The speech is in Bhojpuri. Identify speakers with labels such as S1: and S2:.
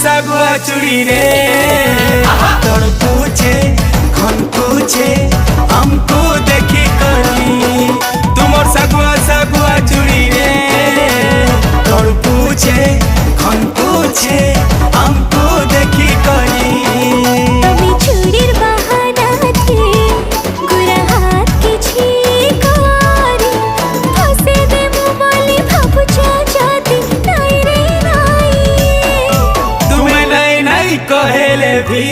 S1: सागुआ चूड़ी रे तोड़ पूछे खन पूछे हमको देखी कली तुमर सागुआ सागुआ चूड़ी रे तोड़ पूछे खन पूछे हमको देखी कली
S2: আমি চুরির বাহানাতে গোরা হাত কিছু করে ফসে দেবো বলে ভাবুছা যদি নাই রে নাই
S1: तुम्हें नहीं नहीं कहेले भी